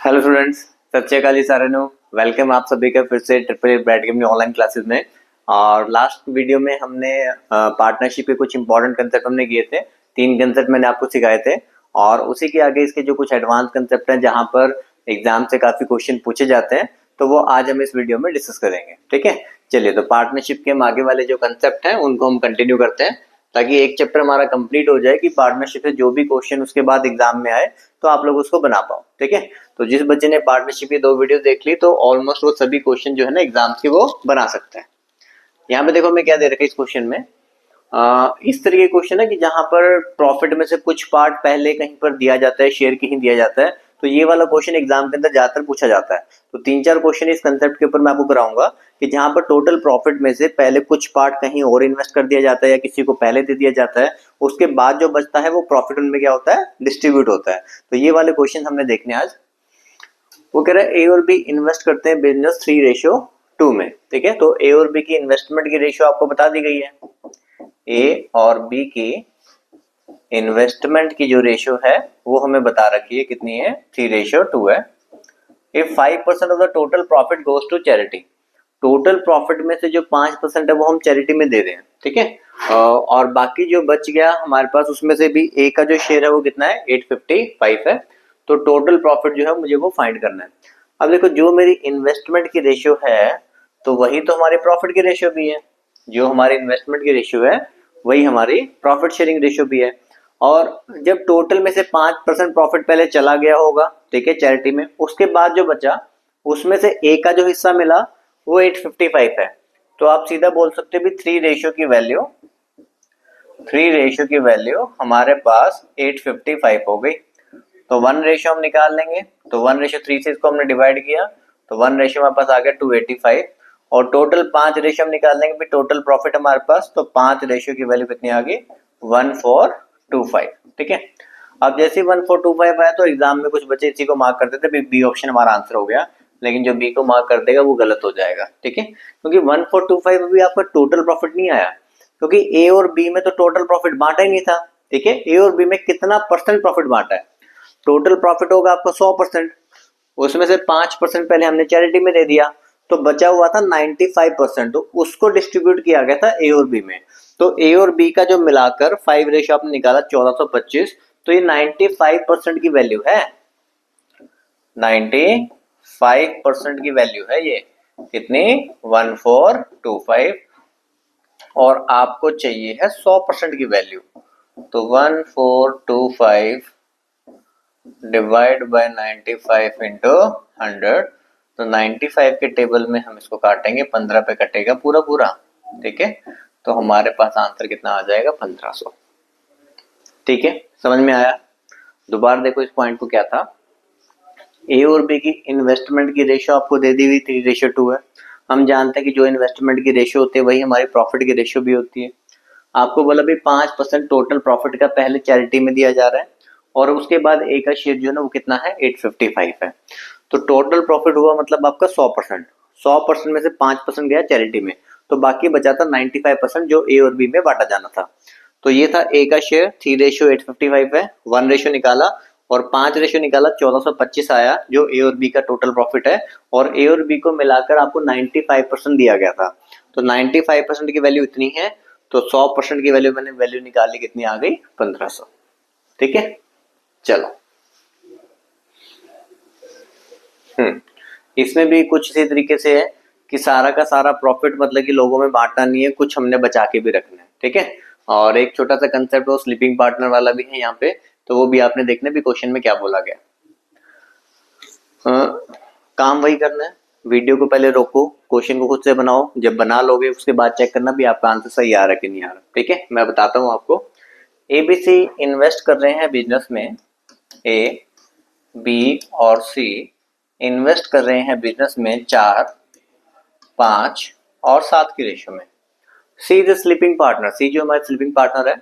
Hello students, सत श्री अकाल जी सारे नो। वेलकम आप सभी का फिर से triple eight bright game online classes में। और लास्ट वीडियो में हमने पार्टनरशिप के कुछ इंपॉर्टेंट कंसेप्ट हमने किए थे। 3 कंसेप्ट मैंने आपको सिखाए थे और उसी के आगे इसके जो कुछ एडवांस कंसेप्ट हैं जहां पर एग्जाम से काफी क्वेश्चन पूछे जाते हैं, तो वो आज हम इस वीडियो में डिस्कस करेंगे। ठीक है, चलिए तो पार्टनरशिप के हम आगे वाले जो कंसेप्ट हैं उनको हम कंटिन्यू करते हैं ताकि एक चैप्टर हमारा कंप्लीट हो जाए कि पार्टनरशिप से जो भी क्वेश्चन उसके बाद एग्जाम में आए तो आप लोग उसको बना पाओ। ठीक है, तो जिस बच्चे ने पार्टनरशिप की 2 वीडियो देख ली तो ऑलमोस्ट वो सभी क्वेश्चन जो है ना एग्जाम्स के वो बना सकते हैं। यहाँ पे देखो मैं क्या दे रखा है इस क्वेश्चन में। इस तरीके क्वेश्चन है कि जहां पर प्रॉफिट में से कुछ पार्ट पहले कहीं पर दिया जाता है, शेयर कहीं दिया जाता है, तो ये वाला क्वेश्चन एग्जाम के अंदर ज्यादातर पूछा जाता है। तो 3-4 क्वेश्चन इस कंसेप्ट के ऊपर मैं आपको कराऊंगा कि जहां पर टोटल प्रॉफिट में से पहले कुछ पार्ट कहीं और इन्वेस्ट कर दिया जाता है या किसी को पहले दे दिया जाता है, उसके बाद जो बचता है वो प्रॉफिट उनमें क्या होता है, डिस्ट्रीब्यूट होता है। तो ये वाले क्वेश्चन हमने देखने आज। वो कह रहा है ए और बी इन्वेस्ट करते हैं बिजनेस 3:2 में। ठीक है, तो ए और बी की इन्वेस्टमेंट की रेशियो आपको बता दी गई है। ए और बी की इन्वेस्टमेंट की जो रेशियो है वो हमें बता रखी है, कितनी है, 3:2 है। If 5% of the total profit goes to charity, total profit में से जो 5% है वो हम चैरिटी में दे रहे हैं। ठीक है, और बाकी जो बच गया हमारे पास उसमें से भी ए का जो शेयर है वो कितना है, 855 है। तो टोटल प्रॉफिट जो है मुझे वो फाइंड करना है। अब देखो जो मेरी इन्वेस्टमेंट की रेशियो है तो वही तो हमारी प्रॉफिट की रेशियो भी है। जो हमारी इन्वेस्टमेंट की रेशियो है वही हमारी प्रॉफिट शेयरिंग रेशियो भी है। और जब टोटल में से 5% प्रॉफिट पहले चला गया होगा, ठीक है, चैरिटी में, उसके बाद जो बचा उसमें से ए का जो हिस्सा मिला वो 855 है। तो आप सीधा बोल सकते हो भी 3 रेशियो की वैल्यू हमारे पास 855 हो गई। तो 1 रेशियो हम निकाल लेंगे, तो 1:3 से इसको हमने डिवाइड किया तो 1 रेशियो हमारे पास आ गया 285। और टोटल 5 रेशियो हम निकाल लेंगे भी टोटल प्रॉफिट हमारे पास, तो 5 रेशियो की वैल्यू कितनी आ गई, 1425। ठीक है, अब जैसे 1425 आया तो एग्जाम में कुछ बच्चे इसी को मार्क कर देते, बी ऑप्शन हमारा आंसर हो गया, लेकिन जो बी को मार्क कर देगा वो गलत हो जाएगा। ठीक है, क्योंकि 1425 अभी आपका टोटल प्रॉफिट नहीं आया, क्योंकि ए और बी में तो टोटल प्रॉफिट बांटा ही नहीं था। ठीक है, ए और बी में कितना परसेंट प्रॉफिट बांटा है, टोटल प्रॉफिट होगा आपका 100%, उसमें से 5% पहले हमने चैरिटी में दे दिया तो बचा हुआ था 95%, तो उसको डिस्ट्रीब्यूट किया गया था ए और बी में। तो ए और बी का जो मिलाकर 5 रेशियो आपने निकाला 1425, तो ये 95% की वैल्यू है, 95% की वैल्यू है ये, कितनी, 1425। और आपको चाहिए है 100% की वैल्यू, तो 1425 डिवाइड बाय 95 इंटू 100, तो 95 के टेबल में हम इसको काटेंगे, 15 पे कटेगा पूरा पूरा। ठीक है, तो हमारे पास आंसर कितना आ जाएगा, 1500। ठीक है, समझ में आया। दोबारा देखो इस पॉइंट को, क्या था, ए और बी की इन्वेस्टमेंट की रेशियो आपको दे दी हुई 3:2 है। हम जानते हैं कि जो इन्वेस्टमेंट की रेशियो होती है वही हमारी प्रॉफिट की रेशियो भी होती है। आपको बोला भी 5% टोटल प्रॉफिट का पहले चैरिटी में दिया जा रहा है और उसके बाद ए का शेयर जो है ना वो कितना है, 855 है। तो टोटल प्रॉफिट हुआ मतलब आपका 100%, 100% में से 5% गया चैरिटी में, तो बाकी बचा था 95% जो ए और बी में बांटा जाना था। तो ये था ए का शेयर, 3:855 है, 1 रेशियो निकाला और 5 रेशियो निकाला, 1425 आया जो ए और बी का टोटल प्रॉफिट है। और ए और बी को मिलाकर आपको 95% दिया गया था, तो 95% की वैल्यू इतनी है, तो 100% की वैल्यू मैंने वैल्यू निकाली, कितनी आ गई, 1500। ठीक है, चलो इसमें भी कुछ इसी तरीके से है कि सारा का सारा प्रॉफिट मतलब कि लोगों में बांटना नहीं है, कुछ हमने बचा के भी रखना है। ठीक है, और एक छोटा सा कंसेप्ट वो स्लीपिंग पार्टनर वाला भी है यहाँ पे, तो वो भी आपने देखना भी क्वेश्चन में क्या बोला गया। काम वही करना है, वीडियो को पहले रोको, क्वेश्चन को खुद से बनाओ, जब बना लोगे उसके बाद चेक करना भी आपका आंसर सही आ रहा है कि नहीं आ रहा। ठीक है, मैं बताता हूँ आपको। एबीसी इन्वेस्ट कर रहे हैं बिजनेस में, ए, बी और सी इन्वेस्ट कर रहे हैं बिजनेस में 4, 5 और 7 की रेशियो में। C is sleeping partner, C जो हमारा स्लीपिंग पार्टनर है,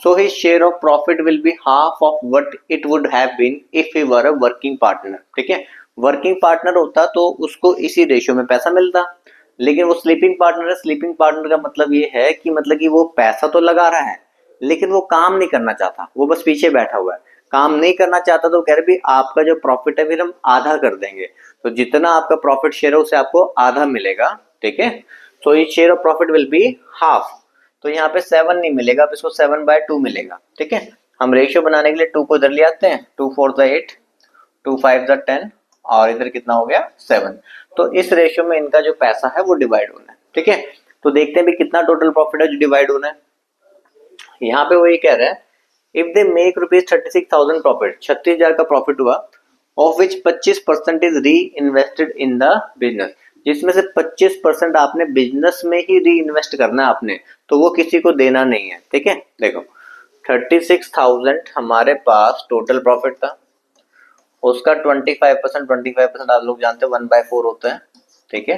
so his share of profit will be half of what it would have been if he were a working partner. ठीक है, वर्किंग पार्टनर होता तो उसको इसी रेशियो में पैसा मिलता, लेकिन वो स्लीपिंग पार्टनर है। स्लीपिंग पार्टनर का मतलब ये है कि मतलब कि वो पैसा तो लगा रहा है लेकिन वो काम नहीं करना चाहता, वो बस पीछे बैठा हुआ है। काम नहीं करना चाहता तो कह रहे भी आपका जो प्रॉफिट है फिर हम आधा कर देंगे, तो जितना आपका प्रॉफिट शेयर है उसे आपको आधा मिलेगा, ठीक है। तो ये share of profit will be half, तो यहाँ पे 7 नहीं मिलेगा, अब इसको 7/2 मिलेगा, ठीक है। हम रेशियो बनाने के लिए 2 को इधर ले आते हैं, 2 4 8, 2 5 10, और इधर कितना हो गया 7। तो इस रेशियो में इनका जो पैसा है वो डिवाइड होना है, ठीक है। तो देखते हैं भी कितना टोटल प्रॉफिट है जो डिवाइड होना है। यहाँ पे वो ये कह रहा है इफ दे मेक ₹36,000 प्रॉफिट, 36,000 का प्रॉफिट हुआ, ऑफ विच 25% इज री इन्वेस्टेड इन द बिजनेस, जिसमें से 25% आपने बिजनेस में ही री इन्वेस्ट करना है आपने, तो वो किसी को देना नहीं है, ठीक है। देखो 36,000 हमारे पास टोटल प्रॉफिट था, उसका 25% आप लोग जानते हैं 1/4 होता है, ठीक है।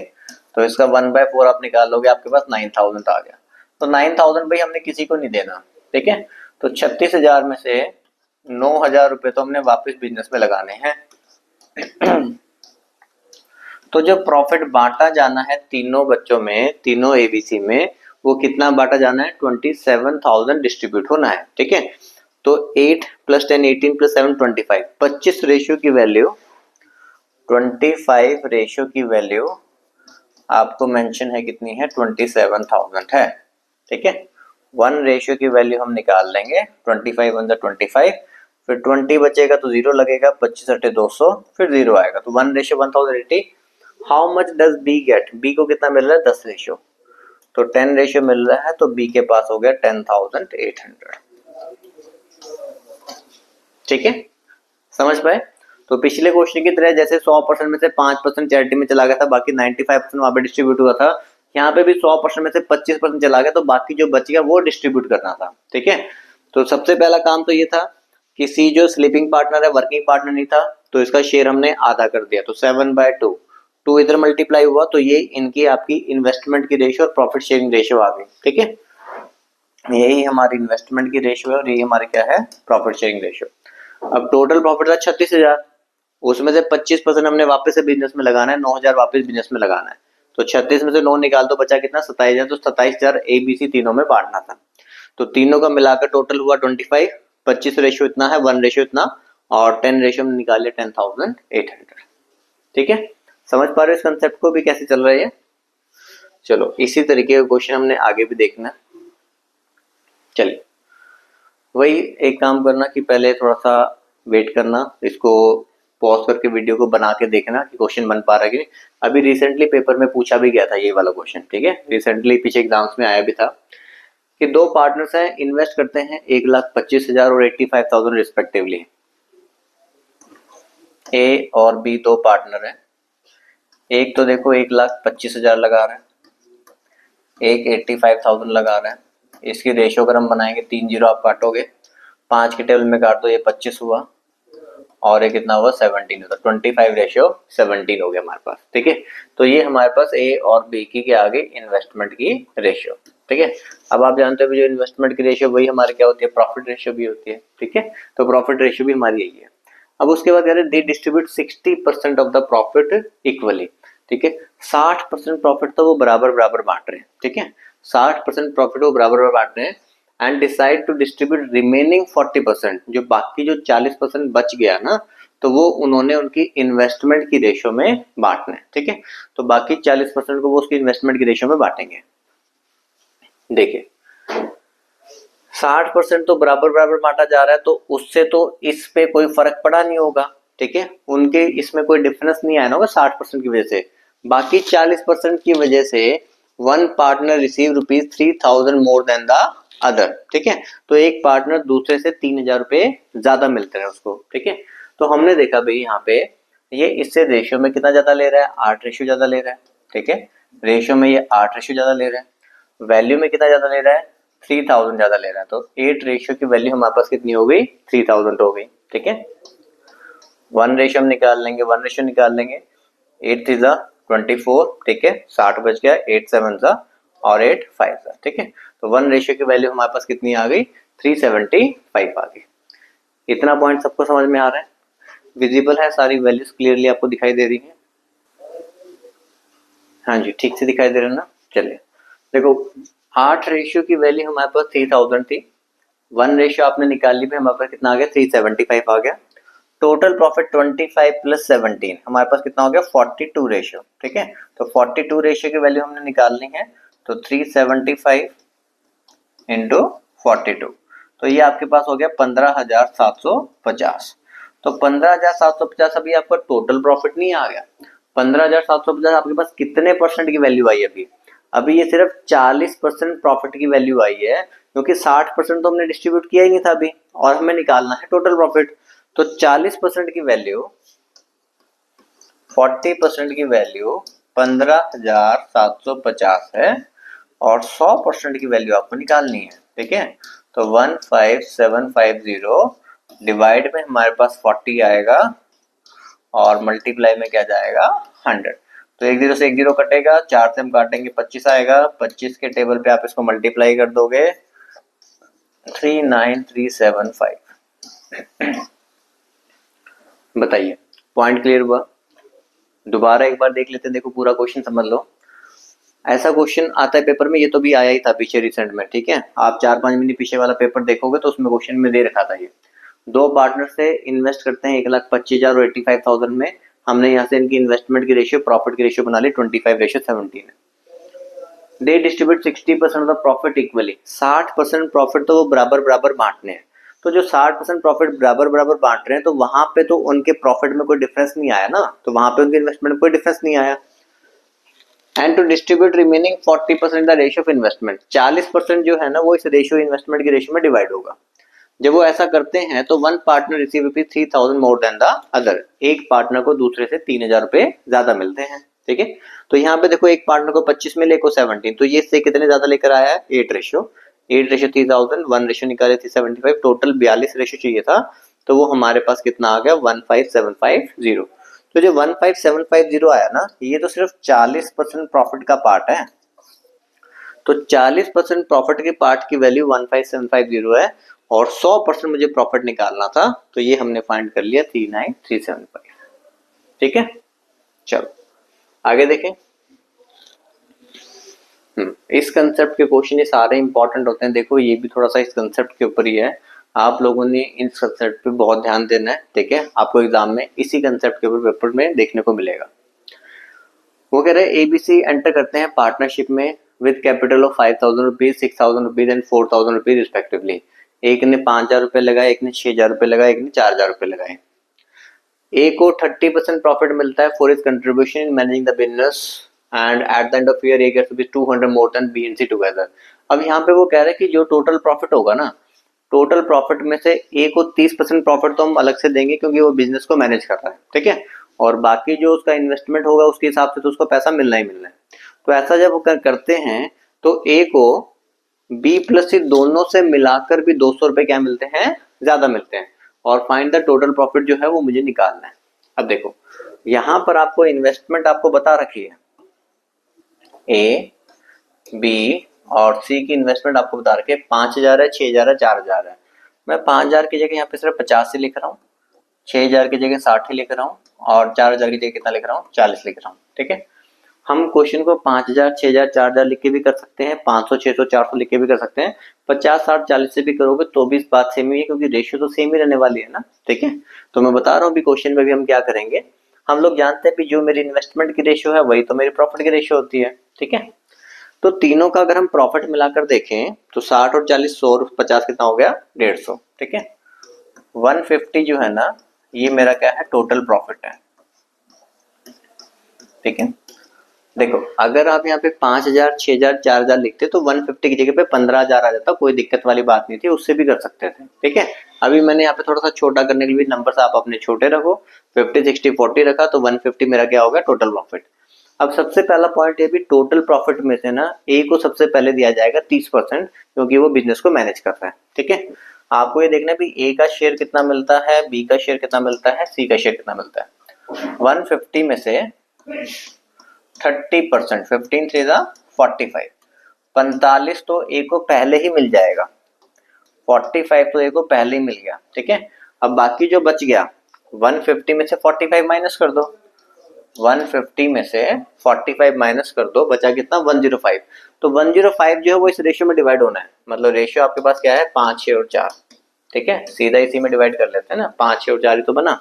तो इसका 1/4 आप निकाल लोगे, आपके पास 9,000 आ गया। तो 9,000 भाई हमने किसी को नहीं देना, ठीक है। तो 36,000 में से 9,000 रुपए तो हमने वापस बिजनेस में लगाने हैं। तो जो प्रॉफिट बांटा जाना है तीनों बच्चों में, तीनों एबीसी में, वो कितना बांटा जाना है 27,000 डिस्ट्रीब्यूट होना है, ठीक है। तो 8 + 10 18 + 7 25, 25 रेशियो की वैल्यू, 25 रेशियो की वैल्यू आपको मेंशन है कितनी है 27,000 है, ठीक है। 1 रेशियो की वैल्यू हम निकाल लेंगे, 25 × 25, फिर 20 बचेगा तो 0 लगेगा, 25 × 200, फिर 0 आएगा, तो 1 ratio 1080। How much does B get, B को कितना मिल रहा है 10 रेशियो, तो 10 रेशियो मिल रहा है, तो बी के पास हो गया 10,800, ठीक है। समझ पाए। तो पिछले क्वेश्चन की तरह जैसे 100% में से 5% चैरिटी में चला गया था, बाकी 95% वहां पे डिस्ट्रीब्यूट हुआ था, यहाँ पे भी 100% में से 25% चला गया, तो बाकी जो बच गया वो डिस्ट्रीब्यूट करना था, ठीक है। तो सबसे पहला काम तो ये था कि सी जो स्लीपिंग पार्टनर है, वर्किंग पार्टनर नहीं था, तो इसका शेयर हमने आधा कर दिया, तो 7/2, 2 इधर मल्टीप्लाई हुआ, तो ये इनकी आपकी इन्वेस्टमेंट की रेशियो और प्रॉफिट शेयरिंग रेशियो आ गई, ठीक है। यही हमारी इन्वेस्टमेंट की रेशियो है और यही हमारी क्या है प्रॉफिट शेयरिंग रेशियो। अब टोटल प्रॉफिट था 36,000, उसमें से 25% हमने वापस से बिजनेस में लगाना है, 9,000 वापस बिजनेस में लगाना है, तो 36 में से 9 निकाल दो, बचा कितना 27,000, तो 27,000 एबीसी तीनों में बांटना था, तो तीनों का मिलाकर टोटल हुआ 25, 25 रेशियो इतना है, 1 रेशियो इतना, और 10 रेशियो में निकाले 10,800, ठीक है। समझ पा रहे हो इस कंसेप्ट को भी कैसे चल रहा है। चलो इसी तरीके का क्वेश्चन हमने आगे भी देखना है। चलिए वही एक काम करना कि पहले थोड़ा सा वेट करना, इसको पॉज करके वीडियो को बना के देखना कि क्वेश्चन बन पा रहा है कि नहीं। अभी रिसेंटली पेपर में पूछा भी गया था ये वाला क्वेश्चन, ठीक है, रिसेंटली पीछे एग्जाम्स में आया भी था कि 2 पार्टनर्स हैं, इन्वेस्ट करते हैं 1,25,000 और 85,000 रिस्पेक्टिवली। ए और बी 2 पार्टनर हैं, एक तो देखो 1,25,000 लगा रहा है, एक 85,000 लगा रहा है। इसकी रेशियो अगर हम बनाएंगे 3 जीरो आप काटोगे, 5 के टेबल में काट दो, ये 25 हुआ, और ये कितना हुआ 17 होता, 25/17 हो गया हमारे पास, ठीक है। तो ये हमारे पास ए और बी की क्या आ गई इन्वेस्टमेंट की रेशियो, ठीक है। अब आप जानते हो जो इन्वेस्टमेंट की रेशियो वही हमारी क्या होती है प्रॉफिट रेशियो भी होती है, ठीक है। तो प्रॉफिट रेशियो भी हमारी यही है। अब उसके बाद कह रहे they distribute 60% of the profit equally, ठीक है। 60% प्रॉफिट तो वो बराबर बराबर बांट रहे हैं, ठीक है, 60% प्रॉफिट वो बराबर बराबर बांट रहे हैं, and decide to distribute remaining 40%, जो बाकी जो 40% बच गया ना, तो वो उन्होंने उनकी इन्वेस्टमेंट की रेशियो में बांटना है, ठीक है। तो बाकी 40% को वो उसकी इन्वेस्टमेंट की रेशियो में बांटेंगे। देखिए 60% तो बराबर बराबर बांटा जा रहा है, तो उससे तो इस पे कोई फर्क पड़ा नहीं होगा, ठीक है, उनके इसमें कोई डिफरेंस नहीं आया ना होगा 60% की वजह से। बाकी 40% की वजह से one partner receive ₹3,000 more than the other, ठीक है। तो एक पार्टनर दूसरे से 3,000 रुपए ज्यादा मिलते हैं उसको, ठीक है। तो हमने देखा भाई यहाँ पे ये इससे रेशियो में कितना ज्यादा ले रहा है 8 रेशियो ज्यादा ले रहा है, ठीक है, रेशियो में ये 8 रेशियो ज्यादा ले रहा है, वैल्यू में कितना ज्यादा ले रहा है 3,000 ज्यादा ले रहा है, तो 8 रेशियो की वैल्यू हमारे पास कितनी हो गई 3,000 हो गई, ठीक है। 1 रेशियो हम निकाल लेंगे, 1 रेशियो निकाल लेंगे, 8 3 24, ठीक है, 60 बच गया, 8 7 और 8 5, ठीक है। तो 1 रेशियो की वैल्यू हमारे पास कितनी आ गई 375 आ गई। इतना पॉइंट सबको समझ में आ रहा है, विजिबल है, सारी वैल्यूज क्लियरली आपको दिखाई दे रही है। हाँ जी ठीक से दिखाई दे रहा है ना। चलिए देखो 8 रेशियो की वैल्यू हमारे पास 3,000 थी, 1 रेशियो आपने निकाल ली, हमारे पास कितना आ गया 375 आ गया। टोटल प्रॉफिट 25 प्लस 17 हमारे पास कितना हो गया 42 रेशियो। ठीक है, तो 42 रेशियो की वैल्यू हमने निकालनी है, तो 375 इंटू 42, तो ये आपके पास हो गया 15,750। तो 15,750 अभी आपका टोटल प्रॉफिट नहीं आ गया। 15,750 आपके पास कितने परसेंट की वैल्यू आई अभी? अभी ये सिर्फ 40% प्रॉफिट की वैल्यू आई है, क्योंकि 60% तो हमने डिस्ट्रीब्यूट किया ही नहीं था अभी, और हमें निकालना है टोटल प्रॉफिट। तो 40% की वैल्यू, 40% की वैल्यू 15,750 है, और 100% की वैल्यू आपको निकालनी है। ठीक है, तो 15750 डिवाइड में हमारे पास 40 आएगा, और मल्टीप्लाई में क्या जाएगा 100। तो एक जीरो से एक जीरो कटेगा, 4 से हम काटेंगे 25 आएगा, 25 के टेबल पे आप इसको मल्टीप्लाई कर दोगे 39375। बताइए, पॉइंट क्लियर हुआ? दोबारा एक बार देख लेते हैं, देखो पूरा क्वेश्चन समझ लो। ऐसा क्वेश्चन आता है पेपर में, ये तो भी आया ही था पीछे रिसेंट में। ठीक है, आप 4-5 महीने पीछे वाला पेपर देखोगे तो उसमें क्वेश्चन में दे रखा था ये। दो पार्टनर से इन्वेस्ट करते हैं 1,25,000 और 85,000 में। हमने यहाँ से इनकी इन्वेस्टमेंट की रेशियो, प्रॉफिट की रेशियो बना ली 25:17। They distribute 60% of the profit equally. 60% profit तो वो बराबर बराबर बांटने हैं। तो जो 60% प्रॉफिट बराबर बराबर बांट रहे हैं, तो वहां पे तो उनके प्रॉफिट में कोई डिफरेंस नहीं आया ना, तो वहां पे उनके इन्वेस्टमेंट में कोई डिफरेंस नहीं आया। And to distribute remaining 40% the ratio of investment. 40% जो है ना वो इस रेशियो इन्वेस्टमेंट की रेशियो में डिवाइड होगा। जब वो ऐसा करते हैं तो one partner receive ₹3,000 more than the other. एक पार्टनर को दूसरे से 3,000 रुपए ज्यादा मिलते हैं। ठीक है, तो यहाँ पे देखो एक पार्टनर को 25 मिले, को 17, तो ये इससे कितने ज्यादा लेकर आया है 8 रेशियो। 8 रेशियो 3,000, 1 रेशियो निकाले 375, टोटल 42 रेशियो चाहिए था, तो वो हमारे पास कितना आ गया 15750। तो जो 15750 आया ना, ये तो सिर्फ 40% प्रॉफिट का पार्ट है। तो 40% प्रॉफिट के पार्ट की वैल्यू 15750 है, और 100% मुझे प्रॉफिट निकालना था, तो ये हमने फाइंड कर लिया 39375। ठीक है, चलो आगे देखें। इस कंसेप्ट के क्वेश्चन ये सारे इंपॉर्टेंट होते हैं। देखो ये भी थोड़ा सा इस कंसेप्ट के ऊपर ही है, आप लोगों ने इस कंसेप्ट पे बहुत ध्यान देना है। ठीक है, आपको एग्जाम में इसी कंसेप्ट के ऊपर पेपर में देखने को मिलेगा। वो कह रहे हैं एबीसी एंटर करते हैं पार्टनरशिप में with capital of 5,000 rupees, 6,000 rupees and 4,000 rupees respectively. एक ने 5,000 रुपए लगाए, एक ने 6,000 रुपए लगाए, एक ने 4,000 रुपए लगाए। ए को 30% प्रॉफिट मिलता है for his contribution in managing the business, and at the end of year A gets rupees 200 more than B and C together. अब यहाँ पे वो कह रहे हैं कि जो टोटल प्रॉफिट होगा ना, टोटल प्रॉफिट में से ए को 30% प्रॉफिट तो हम अलग से देंगे, क्योंकि वो बिजनेस को मैनेज कर रहा है। ठीक है, और बाकी जो उसका इन्वेस्टमेंट होगा उसके हिसाब से तो उसको पैसा मिलना ही मिलना है। तो ऐसा जब वो करते हैं तो ए को बी प्लस सी दोनों से मिलाकर भी 200 रुपए क्या मिलते हैं, ज्यादा मिलते हैं, और फाइंड द टोटल प्रॉफिट जो है वो मुझे निकालना है। अब देखो यहां पर आपको इन्वेस्टमेंट आपको बता रखी है, ए बी और सी की इन्वेस्टमेंट आपको बता रखी है, 5,000 है, 6,000 है, 4,000 है। मैं 5,000 की जगह यहाँ पे सिर्फ 50 ही लिख रहा हूँ, 6,000 की जगह 60 ही लिख रहा हूँ, और 4,000 की जगह कितना लिख रहा हूँ 40 लिख रहा हूँ। ठीक है, हम क्वेश्चन को 5,000, 6,000, 4,000 लिख के भी कर सकते हैं, 500, 600, 400 लिख के भी कर सकते हैं, 50, 60, 40 से भी करोगे तो भी बात सेम ही है, क्योंकि रेशियो तो सेम ही रहने वाली है ना। ठीक है, तो मैं बता रहा हूँ अभी क्वेश्चन में भी हम क्या करेंगे, हम लोग जानते हैं कि जो मेरी इन्वेस्टमेंट की रेशियो है वही तो मेरी प्रॉफिट की रेशियो होती है। ठीक है, तो तीनों का अगर हम प्रॉफिट मिलाकर देखें तो 60 और 40, 100 और 50 कितना हो गया 150। ठीक है, 150 जो है ना, ये मेरा क्या है टोटल प्रॉफिट है। ठीक है, देखो अगर आप यहाँ पे 5,000, 6,000, 4,000 लिखते तो 150 की जगह पे 15,000 आ जाता, कोई दिक्कत वाली बात नहीं थी, उससे भी कर सकते थे। ठीक है, अभी मैंने यहाँ पे थोड़ा सा छोटा करने के लिए नंबर्स आप अपने छोटे रखो, 50, 60, 40 रखा, तो 150 मेरा क्या होगा टोटल प्रॉफिट। अब सबसे पहला पॉइंट ये भी, टोटल प्रॉफिट में से ना ए को सबसे पहले दिया जाएगा 30%, क्योंकि वो बिजनेस को मैनेज कर रहा है। ठीक है, आपको ये देखना है भी ए का शेयर कितना मिलता है, बी का शेयर कितना मिलता है, सी का शेयर कितना मिलता है। 150 में से 30%, 15 3 45, 45 तो ए को पहले ही मिल जाएगा, 45 तो ए को पहले ही मिल गया। ठीक है, अब बाकी जो बच गया 150 में से 45 माइनस कर दो, 150 में से 45 माइनस कर दो, बचा कितना 105। तो 105 जो है वो इस रेशियो में डिवाइड होना है, मतलब रेशियो आपके पास क्या है 5, 6 और 4। ठीक है, सीधा इसी में डिवाइड कर लेते हैं ना, 5, 6 और 4 ही तो बना।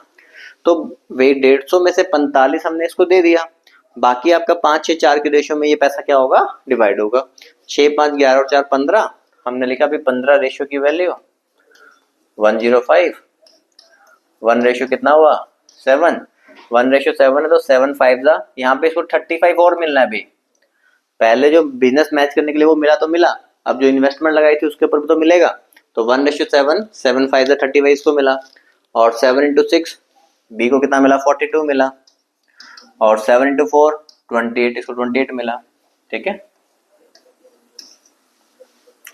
तो वे 150 में से 45 हमने इसको दे दिया, बाकी आपका 5, 6, 4 के रेशियो में ये पैसा क्या होगा डिवाइड होगा। 6, 5, 11 और 4 15, हमने लिखा भी 15 रेशियो की वैल्यू 105। 1 रेशियो कितना हुआ 7, 1 रेशियो 7 है तो 7 5 जा, यहाँ पे इसको 35 और मिलना है। अभी पहले जो बिजनेस मैच करने के लिए वो मिला तो मिला, अब जो इन्वेस्टमेंट लगाई थी उसके ऊपर भी तो मिलेगा। तो 1 रेशियो 7, 7 5 जा 35 इसको मिला, और 7 इंटू 6 बी को कितना मिला 42 मिला, और 7 इंटू 4 28 इसको 28 मिला। ठीक है,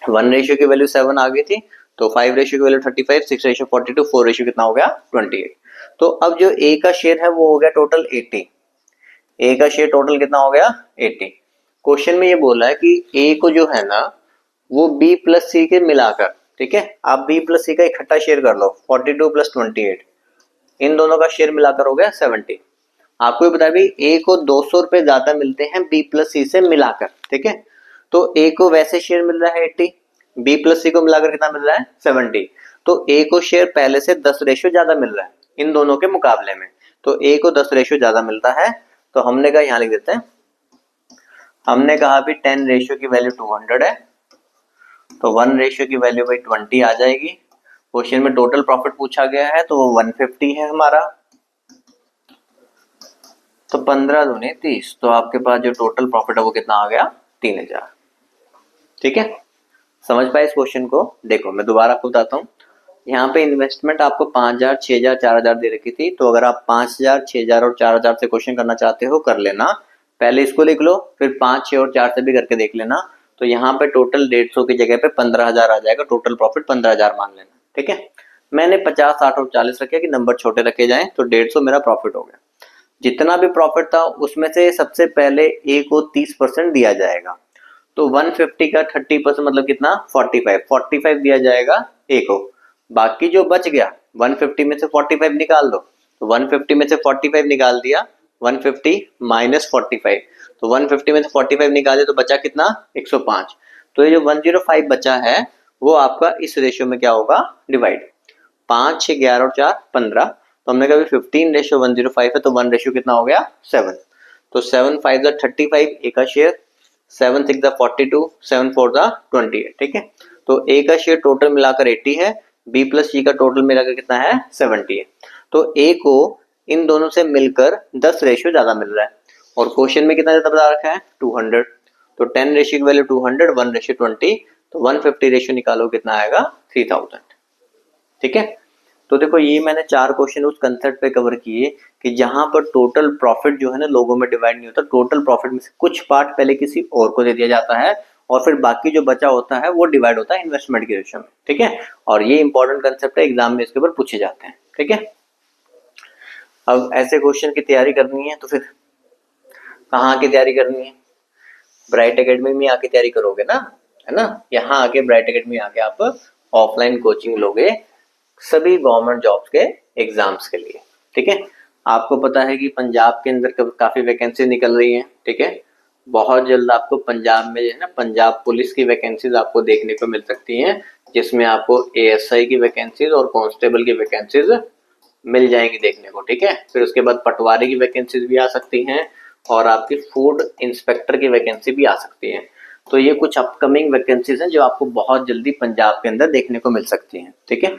1 रेशियो की वैल्यू 7 आ गई थी, तो 5 रेशियो की वैल्यू 35, 6 रेशियो 42, 4 रेशियो कितना हो गया 28। तो अब जो ए का शेयर है वो हो गया टोटल 80। ए का शेयर टोटल कितना हो गया 80। क्वेश्चन में ये बोला है कि ए को जो है ना वो बी प्लस सी के मिलाकर, ठीक है, आप बी प्लस सी का इकट्ठा शेयर कर लो, 42 प्लस 28, इन दोनों का शेयर मिलाकर हो गया 70। आपको ये बताया भाई ए को 200 रुपए ज्यादा मिलते हैं बी प्लस सी से मिलाकर। ठीक है, तो ए को वैसे शेयर मिल रहा है 80, बी प्लस सी को मिलाकर कितना मिल रहा है 70। तो ए को शेयर पहले से 10 रेशियो ज्यादा मिल रहा है इन दोनों के मुकाबले में, तो ए को 10 रेशियो ज्यादा मिलता है। तो हमने कहा यहाँ लिख देते हैं, हमने कहा भी 10 रेशियो की वैल्यू 200 है, तो 1 रेशियो की वैल्यू भाई 20 आ जाएगी। क्वेश्चन में टोटल प्रॉफिट पूछा गया है तो वो 150 है हमारा, तो 15 दूनी 30, तो आपके पास जो टोटल प्रॉफिट है वो कितना आ गया 3000। ठीक है, समझ पाए इस क्वेश्चन को। देखो मैं दोबारा आपको बताता हूँ, यहाँ पे इन्वेस्टमेंट आपको 5000, 6000, 4000 दे रखी थी, तो अगर आप 5000, 6000 और 4000 से क्वेश्चन करना चाहते हो कर लेना, पहले इसको लिख लो, फिर 5, 6 और 4 से भी करके देख लेना। तो यहाँ पे टोटल 150 की जगह पे 15000 आ जाएगा, टोटल प्रॉफिट 15000 मान लेना। ठीक है, मैंने 50, 60 और 40 रखे कि नंबर छोटे रखे जाएं, तो 150 मेरा प्रॉफिट हो गया। जितना भी प्रॉफिट था उसमें से सबसे पहले ए को 30% दिया जाएगा, तो 150 का 30% मतलब कितना 45 दिया जाएगा ए को। बाकी जो बच गया 150 में से 45 निकाल दो, तो 150 में से 45 निकाल दिया, 150 माइनस 45, तो 150 में से 45 निकाले तो बचा कितना 105। तो ये जो 105 बचा है वो आपका इस रेशियो में क्या होगा डिवाइड, 5, 6, 11 और 4 15, तो हमने कहा 15 रेशियो 105 है, तो 1 रेशियो कितना हो गया 7, तो 7 5 35 ए का शेयर, 7 6 42, 7 4 28। ठीक है, तो ए का शेयर टोटल मिलाकर 80 है, बी प्लस सी का टोटल मिलाकर कितना है 70 है। तो ए को इन दोनों से मिलकर 10 रेशियो ज्यादा मिल रहा है, और क्वेश्चन में कितना ज्यादा बता रखा है 200, तो 10 रेशियो की वैल्यू 200, 1 रेशियो 20, तो 150 रेशियो निकालो कितना आएगा 3000। ठीक है, तो देखो ये मैंने 4 क्वेश्चन उस कंसेप्ट पे कवर किए कि जहां पर टोटल प्रॉफिट जो है ना लोगों में डिवाइड नहीं होता, टोटल प्रॉफिट में से कुछ पार्ट पहले किसी और को दे दिया जाता है, और फिर बाकी जो बचा होता है वो डिवाइड होता है इन्वेस्टमेंट के रेशियो में। ठीक है, और ये इंपॉर्टेंट कंसेप्ट है, एग्जाम में इसके ऊपर पूछे जाते हैं। ठीक है, अब ऐसे क्वेश्चन की तैयारी करनी है तो फिर कहाँ की तैयारी करनी है, ब्राइट एकेडमी में आके तैयारी करोगे ना, है ना, यहाँ आके ब्राइट एकेडमी आके आप ऑफलाइन कोचिंग लोगे सभी गवर्नमेंट जॉब्स के एग्जाम्स के लिए। ठीक है, आपको पता है कि पंजाब के अंदर काफी वैकेंसी निकल रही हैं। ठीक है, बहुत जल्द आपको पंजाब में जो है ना पंजाब पुलिस की वैकेंसीज आपको देखने को मिल सकती हैं, जिसमें आपको एएसआई की वैकेंसीज और कांस्टेबल की वैकेंसीज मिल जाएंगी देखने को। ठीक है, फिर उसके बाद पटवारी की वैकेंसीज भी आ सकती हैं, और आपकी फूड इंस्पेक्टर की वैकेंसी भी आ सकती है। तो ये कुछ अपकमिंग वैकेंसीज हैं जो आपको बहुत जल्दी पंजाब के अंदर देखने को मिल सकती हैं। ठीक है,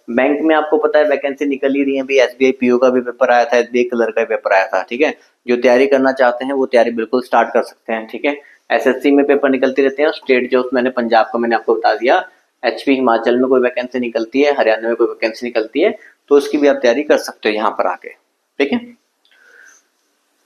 बैंक में आपको पता है वैकेंसी निकल ही रही है, भी एसबीआई पीओ का भी पेपर आया था, एसबीआई क्लर्क का पेपर आया था। ठीक है, जो तैयारी करना चाहते हैं वो तैयारी बिल्कुल स्टार्ट कर सकते हैं। ठीक है, एसएससी में पेपर निकलते रहते हैं, स्टेट जो मैंने पंजाब का मैंने आपको बता दिया, एचपी हिमाचल में कोई वैकेंसी निकलती है, हरियाणा में कोई वैकेंसी निकलती है, तो उसकी भी आप तैयारी कर सकते हो यहाँ पर आके। ठीक है,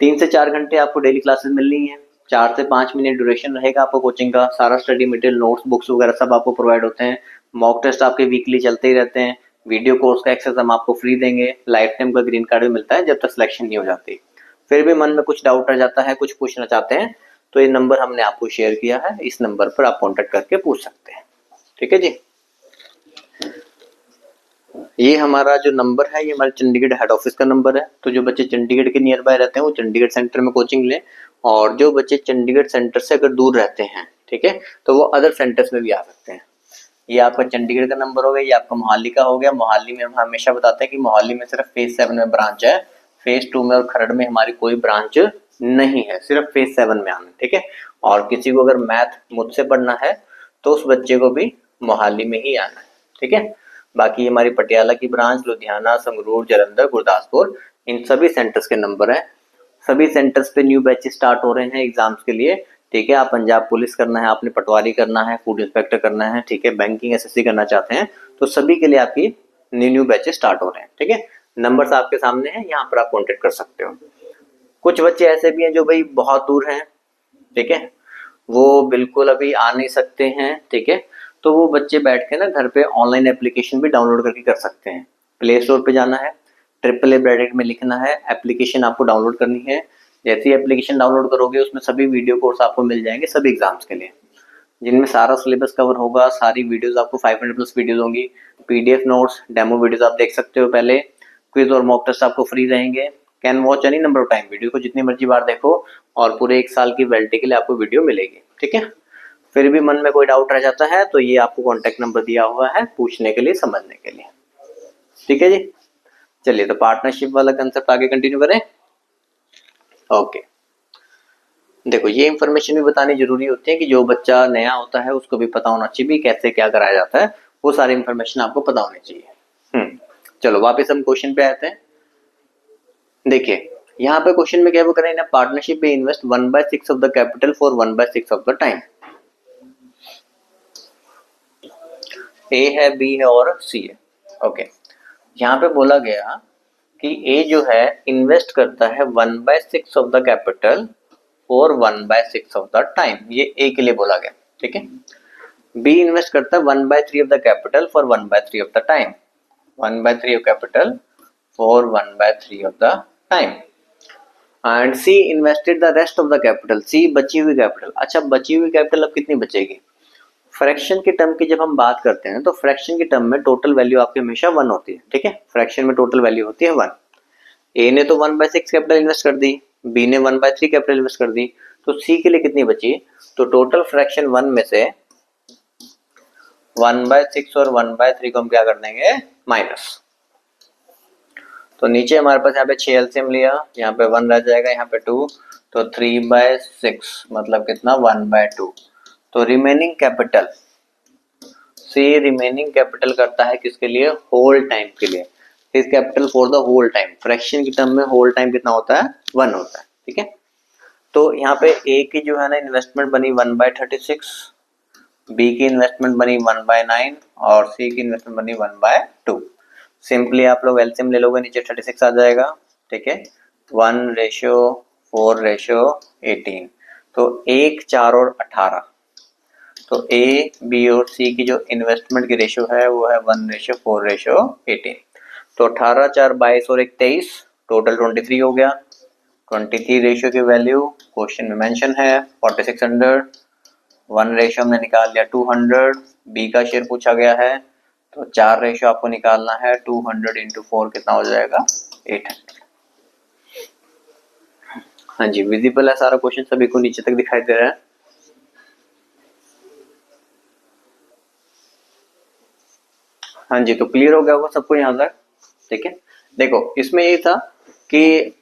3 से 4 घंटे आपको डेली क्लासेस मिलनी है, 4 से 5 मिनट ड्यूरेशन रहेगा आपको कोचिंग का, सारा स्टडी मटेरियल नोट्स बुक्स वगैरह सब आपको प्रोवाइड होते हैं, मॉक टेस्ट आपके वीकली चलते ही रहते हैं, वीडियो कोर्स का एक्सेस हम आपको फ्री देंगे, लाइफ टाइम का ग्रीन कार्ड भी मिलता है जब तक सिलेक्शन नहीं हो जाती। फिर भी मन में कुछ डाउट रह जाता है, कुछ पूछना चाहते हैं, तो ये नंबर हमने आपको शेयर किया है, इस नंबर पर आप कॉन्टेक्ट करके पूछ सकते हैं। ठीक है जी। ये हमारा जो नंबर है ये हमारे चंडीगढ़ हेड ऑफिस का नंबर है। तो जो बच्चे चंडीगढ़ के नियर बाय रहते हैं वो चंडीगढ़ सेंटर में कोचिंग लें, और जो बच्चे चंडीगढ़ सेंटर से अगर दूर रहते हैं, ठीक है, तो वो अदर सेंटर्स में भी आ सकते हैं। ये आपका चंडीगढ़ का नंबर हो गया, ये आपका मोहाली का हो गया। मोहाली में हम हमेशा बताते हैं कि मोहाली में सिर्फ फेज 7 में ब्रांच है, फेज 2 में और खरड़ में हमारी कोई ब्रांच नहीं है, सिर्फ फेज 7 में आना, ठीक है। और किसी को अगर मैथ मुझसे पढ़ना है तो उस बच्चे को भी मोहाली में ही आना है, ठीक है। बाकी हमारी पटियाला की ब्रांच, लुधियाना, संगरूर, जालंधर, गुरदासपुर, इन सभी सेंटर्स के नंबर है। सभी सेंटर्स पे न्यू बैचेस स्टार्ट हो रहे हैं एग्जाम्स के लिए, ठीक है। आप पंजाब पुलिस करना है, आपने पटवारी करना है, फूड इंस्पेक्टर करना है, ठीक है, बैंकिंग एसएससी करना चाहते हैं, तो सभी के लिए आपकी न्यू बैचेस स्टार्ट हो रहे हैं, ठीक है। नंबर्स आपके सामने हैं, यहाँ पर आप कॉन्टेक्ट कर सकते हो। कुछ बच्चे ऐसे भी हैं जो भाई बहुत दूर हैं, ठीक है, वो बिल्कुल अभी आ नहीं सकते हैं, ठीक है, तो वो बच्चे बैठ के ना घर पे ऑनलाइन एप्लीकेशन भी डाउनलोड करके कर सकते हैं। प्ले स्टोर पे जाना है, ट्रिपल ए ब्रैकेट में लिखना है, एप्लीकेशन आपको डाउनलोड करनी है। जैसे ही एप्लीकेशन डाउनलोड करोगे उसमें सभी वीडियो कोर्स आपको मिल जाएंगे सभी एग्जाम्स के लिए, जिनमें सारा सिलेबस कवर होगा, सारी वीडियोस आपको 500 प्लस वीडियोस होंगी, पीडीएफ नोट्स, डेमो वीडियोस आप देख सकते हो पहले, क्विज और मॉक टेस्ट आपको फ्री रहेंगे। Can watch any number of time, video को जितनी मर्जी बार देखो, और पूरे 1 साल की वैलिडिटी के लिए आपको वीडियो मिलेगी, ठीक है। फिर भी मन में कोई डाउट रह जाता है तो ये आपको कॉन्टेक्ट नंबर दिया हुआ है पूछने के लिए, समझने के लिए, ठीक है जी। चलिए, तो पार्टनरशिप वाला कंसेप्ट आगे कंटिन्यू करें। ओके, देखो ये इन्फॉर्मेशन भी बतानी जरूरी होती है कि जो बच्चा नया होता है उसको भी पता होना चाहिए कैसे क्या कराया जाता है, वो सारी इन्फॉर्मेशन आपको पता होनी चाहिए। चलो वापस हम क्वेश्चन पे आते हैं। देखिए यहाँ पे क्वेश्चन में क्या वो करें, पार्टनरशिप में invest 1/6 of the capital for 1/6 of the time. A है, बी है और सी है। ओके, यहाँ पे बोला गया कि ए जो है इन्वेस्ट करता है 1/6 ऑफ द कैपिटल और 1/6 ऑफ द टाइम, ये ए के लिए बोला गया, ठीक है। बी इन्वेस्ट करता है 1/3 of the capital for 1/3 of the time, 1/3 of capital for 1/3 of the time. And C invested the rest of the capital, C बची हुई कैपिटल। अच्छा, बची हुई कैपिटल अब कितनी बचेगी? फ्रैक्शन की टर्म की जब हम बात करते हैं तो फ्रैक्शन की टर्म में टोटल वैल्यू आपकी हमेशा 1 होती है, ठीक है। फ्रैक्शन में टोटल वैल्यू होती है 1। ए ने तो 1/6 कैपिटल इन्वेस्ट कर दी, बी ने 1/3 कैपिटल इन्वेस्ट कर दी, तो सी के लिए कितनी बची? तो टोटल फ्रैक्शन 1 में से 1/6 और 1/3 को हम क्या कर देंगे? माइनस। तो नीचे हमारे पास यहाँ पे 6 एलसीएम लिया, यहाँ पे 1 रह जाएगा, यहाँ पे 2, तो 3/6 मतलब कितना? 1/2। तो remaining capital, C remaining capital करता है किसके लिए? होल टाइम के लिए। Is capital for the whole time, fraction की टर्म में होल टाइम कितना होता है? 1 होता है, ठीक है। तो यहाँ पे ए की जो है ना इन्वेस्टमेंट बनी 1/36, बी की इन्वेस्टमेंट बनी 1/9 और सी की इन्वेस्टमेंट बनी 1/2। सिंपली आप लोग एलसीएम ले लोगे, नीचे 36 आ जाएगा, ठीक है। 1:4:18, तो 1, 4 और 18। तो ए, बी और सी की जो इन्वेस्टमेंट की रेशियो है वो है 1:4:18। तो 18, 4, 22 और 1, 23, टोटल 23 हो गया। 23 रेशियो की वैल्यू क्वेश्चन में मेंशन है 4600। 1 रेशियो हमने निकाल लिया 200, बी का शेयर पूछा गया है, तो 4 रेशियो आपको निकालना है, 200 इंटू 4 कितना हो जाएगा? 800। हाँ जी, विजिबल है सारा क्वेश्चन, सभी को नीचे तक दिखाई दे रहा है? हाँ जी, तो क्लियर हो गया होगा सबको यहाँ तक, ठीक है। देखो इसमें ये था कि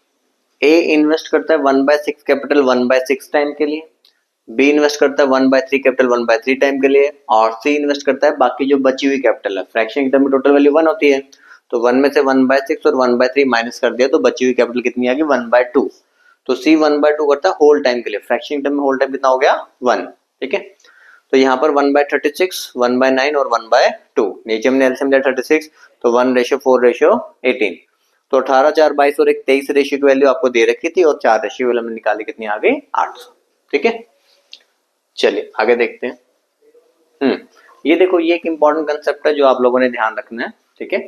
ए इन्वेस्ट करता है 1/6 कैपिटल 1/6 टाइम के लिए, बी इन्वेस्ट करता है 1/3 कैपिटल 1/3 टाइम के लिए, और सी इन्वेस्ट करता है बाकी जो बची हुई कैपिटल है। फ्रैक्शन की टर्म में टोटल वैल्यू 1 होती है, तो 1 में से 1/6 और 1/3 माइनस कर दिया तो बची हुई कैपिटल कितनी आ गई? 1/2। तो सी 1/2 करता है होल टाइम के लिए, फ्रैक्शन की टर्म में होल टाइम कितना हो गया? 1, ठीक है। तो यहाँ पर 1/36, 1/9 और 1/2, नीचे हमने एलसीएम लिया 36, तो 1:4:18। तो 18, 4, 22 और 1, 23 रेशियो की वैल्यू आपको दे रखी थी, और 4 रेशियो वैल्यू हमने निकाली, कितनी आ गई? 800, ठीक है। चलिए आगे देखते हैं। ये देखो, ये एक इंपॉर्टेंट कंसेप्ट है जो आप लोगों ने ध्यान रखना है, ठीक है।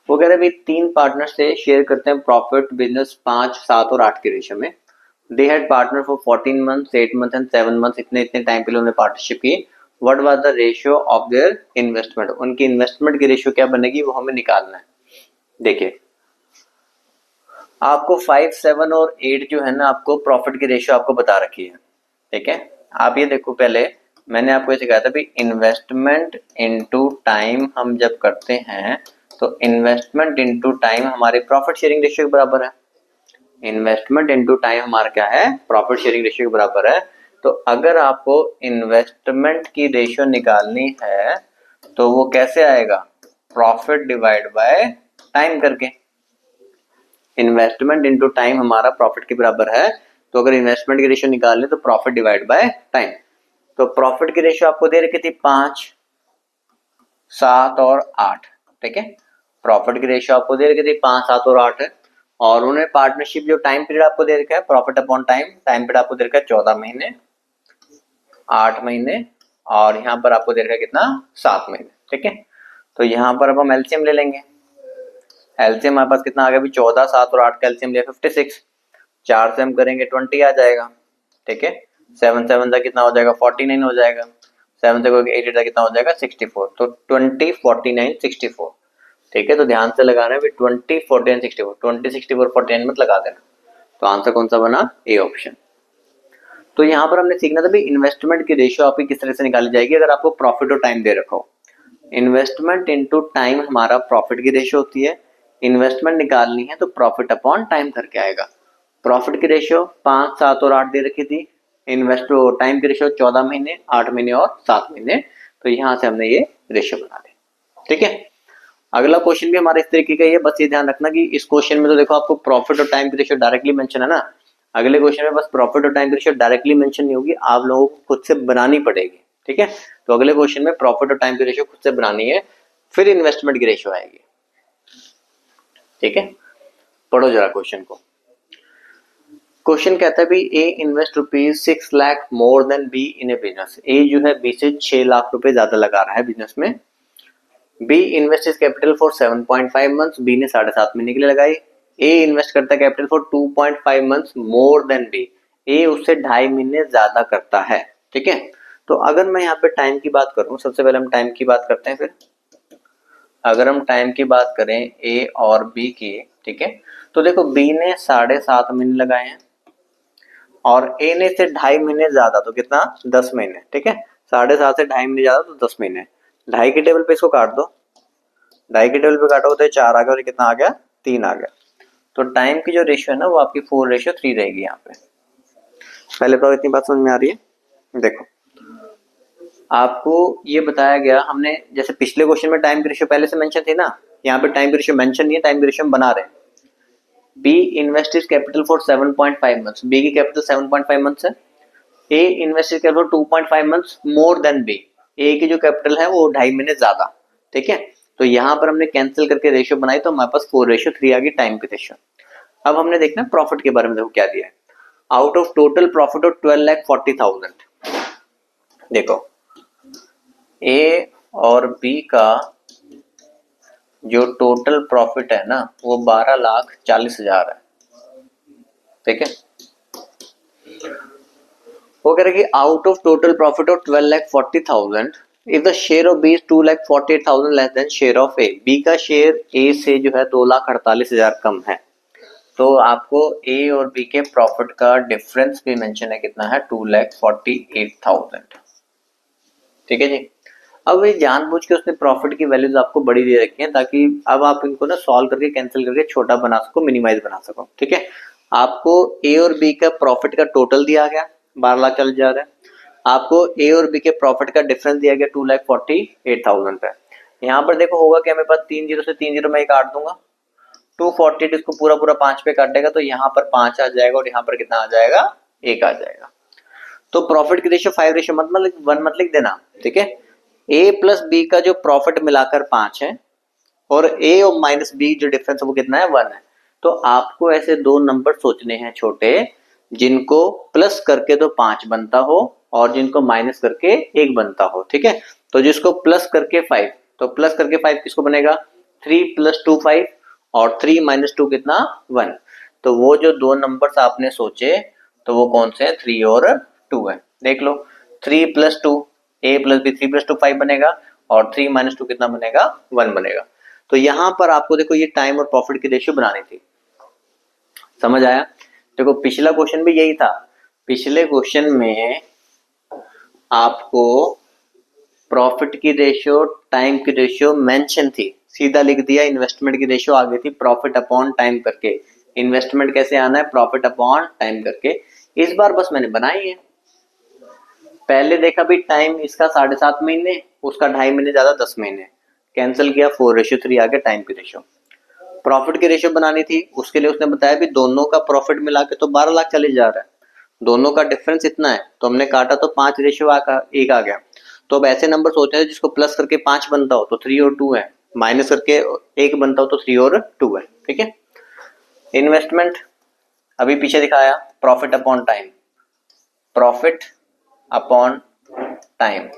वो कह रहे भाई 3 पार्टनर से शेयर करते हैं प्रॉफिट बिजनेस 5, 7 और 8 के रेशियो में। They had partner for 14 months, 8 months and 7 months, इतने इतने टाइम के लिए उन्होंने पार्टनरशिप की, what was the ratio of their investment, उनकी इन्वेस्टमेंट की रेशियो क्या बनेगी वो हमें निकालना है। देखिए आपको 5, 7 और 8 जो है ना आपको प्रॉफिट की रेशियो आपको बता रखी है, ठीक है। आप ये देखो, पहले मैंने आपको ये सिखाया था भी इन्वेस्टमेंट इनटू टाइम हम जब करते हैं तो इन्वेस्टमेंट इनटू टाइम हमारे प्रॉफिट शेयरिंग रेशियो के बराबर है। इन्वेस्टमेंट इनटू टाइम हमारा क्या है, प्रॉफिट शेयरिंग रेशियो के बराबर है। तो अगर आपको इन्वेस्टमेंट की रेशियो निकालनी है तो वो कैसे आएगा, प्रॉफिट डिवाइड बाय टाइम करके। इन्वेस्टमेंट इनटू टाइम हमारा प्रॉफिट के बराबर है, तो अगर इन्वेस्टमेंट की रेशियो निकालनी तो प्रॉफिट डिवाइड बाय टाइम। तो प्रॉफिट की रेशियो आपको दे रखी थी 5, 7 और 8, ठीक है। प्रॉफिट की रेशियो आपको दे रखी थी 5, 7 और 8 है, और उन्हें पार्टनरशिप जो टाइम पीरियड आपको दे रखा है profit upon time, time period आपको दे रखा है 14 महीने, 8 महीने, और यहाँ पर आपको दे रखा है कितना, 7 महीने, ठीक है। तो यहाँ पर अब हम एलसीएम ले लेंगे। एलसीएम हमारे पास कितना आ गया, 14, 7 और 8 का एलसीएम लिया 56, 4 से हम करेंगे 20 आ जाएगा, ठीक है। 7 7 का कितना हो जाएगा, 49 हो जाएगा, 7 से कोई 8 का कितना हो जाएगा, 64। तो 20, 49, 64, ठीक है। तो ध्यान से लगाना है 20, 49, 64, 20, 64, 49 मत लगा देना। तो आंसर कौन सा बना, ए ऑप्शन। तो यहाँ पर हमने सीखना था भाई इन्वेस्टमेंट की रेशियो आपकी किस तरह से निकाली जाएगी अगर आपको प्रॉफिट और टाइम दे रखा हो। इन्वेस्टमेंट इनटू टाइम हमारा प्रॉफिट की रेशियो होती है, इन्वेस्टमेंट निकालनी है तो प्रॉफिट अपॉन टाइम करके आएगा। प्रॉफिट की रेशियो 5, 7 और 8 दे रखी थी, इन्वेस्ट टाइम की रेशियो 14 महीने, 8 महीने और 7 महीने। तो यहाँ से हमने ये रेशियो बना दी, ठीक है। अगला क्वेश्चन भी हमारा इस तरीके का ही है, बस ये ध्यान रखना कि इस क्वेश्चन में तो देखो आपको प्रॉफिट और टाइम की रेशियो डायरेक्टली मेंशन है ना, अगले क्वेश्चन में बस प्रॉफिट और टाइम की रेशियो डायरेक्टली मेंशन नहीं होगी, आप लोगों को खुद से बनानी पड़ेगी, ठीक है। तो अगले क्वेश्चन में प्रॉफिट और टाइम की रेशियो खुद से बनानी है, फिर इन्वेस्टमेंट की रेशियो आएगी, ठीक है। पढ़ो जरा क्वेश्चन को। क्वेश्चन कहता है भाई A invest ₹6 lakh more than B in a business. A जो है बी से 6 लाख रुपए ज्यादा लगा रहा है बिजनेस में। B invest is capital for 7.5 months, B ने 7.5 महीने के लिए लगाई। ए इन्वेस्ट करता है capital for 2.5 months more than B, A उससे 2.5 महीने ज्यादा करता है, ठीक है। तो अगर मैं यहाँ पे टाइम की बात करूं, सबसे पहले हम टाइम की बात करते हैं। फिर अगर हम टाइम की बात करें ए और बी की, ठीक है, तो देखो बी ने 7.5 महीने लगाए हैं और ए ने से 2.5 महीने ज्यादा, तो कितना, 10 महीने, ठीक है। 7.5 से 2.5 महीने ज्यादा तो 10 महीने। 2.5 के टेबल पे इसको काट दो, 2.5 के टेबल पे काटोगे तो 4 आ गया और कितना आ गया, 3 आ गया। तो टाइम की जो रेशियो है ना वो आपकी 4:3 रहेगी यहाँ पे। पहले तो इतनी बात समझ में आ रही है। देखो आपको ये बताया गया हमने, जैसे पिछले क्वेश्चन में टाइम की रेशियो पहले से मेंशन थी ना, यहाँ पे टाइम की रेशियो मेंशन नहीं है, टाइम की रेशियो हम बना रहे हैं। B invest is capital for 7.5 months, B की कैपिटल 7.5 मंथ्स है। A invest is capital 2.5 months more than B, A की जो कैपिटल है वो 2.5 महीने ज्यादा, ठीक है। तो यहाँ पर हमने कैंसिल करके रेशियो बनाई तो हमारे पास 4:3 आ गई टाइम की रेशियो। अब हमने देखना प्रॉफिट के बारे में, देखो क्या दिया है। Out of total profit of 12,40,000, देखो ए और बी का जो टोटल प्रॉफिट है ना वो 12,40,000 है, ठीक है। वो कह रहे कि out of total profit of 12,40,000 if the share of B is 2,48,000 less than share of A, B का शेयर ए से जो है 2,48,000 कम है। तो आपको ए और बी के प्रॉफिट का डिफरेंस भी मेंशन है, कितना है, 2,48,000, ठीक है जी। अब ये जानबूझ के उसने प्रॉफिट की वैल्यूज आपको बड़ी दे रखी है ताकि अब आप इनको ना सॉल्व करके कैंसिल करके छोटा बना सको, मिनिमाइज बना सको, ठीक है। आपको ए और बी का प्रॉफिट का टोटल दिया गया 12,40,000 है, आपको ए और बी के प्रॉफिट का डिफरेंस दिया गया 2,48,000 पे। यहाँ पर देखो होगा कि मेरे पास 3 जीरो से 3 जीरो मैं काट दूंगा, 248 इसको पूरा पूरा 5 पे काटेगा तो यहाँ पर 5 आ जाएगा और यहाँ पर कितना आ जाएगा, 1 आ जाएगा। तो प्रॉफिट की रेशियो 5:1 मत लिख देना, ठीक है। ए प्लस बी का जो प्रॉफिट मिलाकर 5 है और ए और माइनस बी जो डिफरेंस है वो कितना है, 1 है। तो आपको ऐसे दो नंबर सोचने हैं छोटे जिनको प्लस करके तो 5 बनता हो और जिनको माइनस करके 1 बनता हो, ठीक है। तो जिसको प्लस करके 5, तो प्लस करके 5 किसको बनेगा, 3 + 2 5 और 3 - 2 कितना, 1। तो वो जो दो नंबर्स आपने सोचे तो वो कौन से हैं, 3 और 2 है। देख लो 3 + 2 a प्लस बी 3 प्लस 2 5 बनेगा और 3 माइनस 2 कितना बनेगा 1 बनेगा। तो यहाँ पर आपको देखो ये टाइम और प्रॉफिट की रेशियो बनानी थी, समझ आया। देखो पिछला क्वेश्चन भी यही था, पिछले क्वेश्चन में आपको प्रॉफिट की रेशियो टाइम की रेशियो मेंशन थी, सीधा लिख दिया, इन्वेस्टमेंट की रेशियो आ गई थी प्रॉफिट अपॉन टाइम करके। इन्वेस्टमेंट कैसे आना है, प्रॉफिट अपॉन टाइम करके। इस बार बस मैंने बनाई है, पहले देखा भी टाइम इसका 7.5 महीने, उसका 2.5 महीने ज्यादा 10 महीने, कैंसिल किया 4:3 आ गया टाइम की रेशियो। प्रॉफिट की रेशियो बनानी थी, उसके लिए उसने बताया भी दोनों का प्रॉफिट मिला के तो 12 लाख चले जा रहा है, दोनों का डिफरेंस इतना है, तो हमने काटा तो 5:1 आ गया। तो अब ऐसे नंबर होते हैं जिसको प्लस करके 5 बनता हो तो 3 और 2 है, माइनस करके 1 बनता हो तो 3 और 2 है, ठीक है। इन्वेस्टमेंट अभी पीछे दिखाया, profit upon time, profit upon time,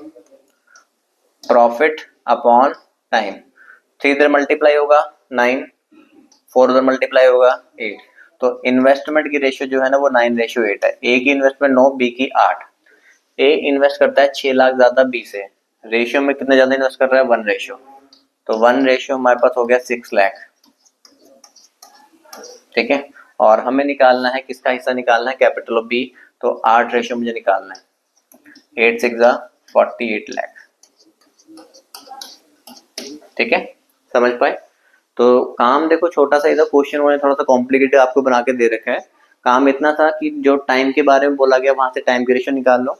profit upon time. 3 इधर मल्टीप्लाई होगा 9, 4 उधर मल्टीप्लाई होगा 8, तो इन्वेस्टमेंट की रेशियो जो है ना वो 9:8 है। ए की इन्वेस्टमेंट 9, बी की 8। ए इन्वेस्ट करता है 6 लाख ज्यादा बी से, रेशियो में कितना ज्यादा इन्वेस्ट कर रहा है 1 रेशियो, तो 1 रेशियो हमारे पास हो गया 6 लाख, ठीक है। और हमें निकालना है किसका हिस्सा निकालना है, कैपिटल ऑफ बी, तो 8 रेशियो मुझे निकालना है, 8 6 48 लाख, ठीक है, समझ पाए। तो काम देखो छोटा सा, इधर क्वेश्चन उन्होंने थोड़ा सा कॉम्प्लिकेटेड आपको बना के दे रखा है। काम इतना था कि जो टाइम के बारे में बोला गया वहां से टाइम की रेशियो निकाल लो,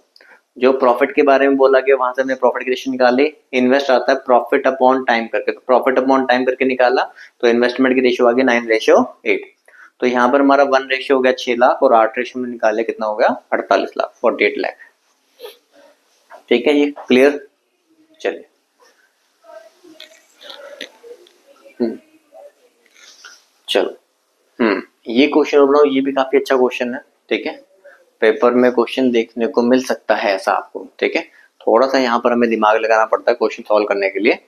जो प्रॉफिट के बारे में बोला गया वहां से हमने प्रॉफिट की रेशियो निकाली। इन्वेस्ट आता है प्रॉफिट अपॉन टाइम करके, तो प्रॉफिट अपॉन टाइम करके निकाला, तो इन्वेस्टमेंट की रेशियो आ गई 9:8। तो यहाँ पर हमारा 1 रेशियो हो गया 6 लाख और 8 रेशियो में निकाले कितना हो गया 48 लाख, 48 लाख, ठीक है, ये क्लियर। चलिए चलो ये क्वेश्चन बनाओ, ये भी काफी अच्छा क्वेश्चन है, ठीक है, पेपर में क्वेश्चन देखने को मिल सकता है ऐसा आपको, ठीक है। थोड़ा सा यहाँ पर हमें दिमाग लगाना पड़ता है क्वेश्चन सॉल्व करने के लिए।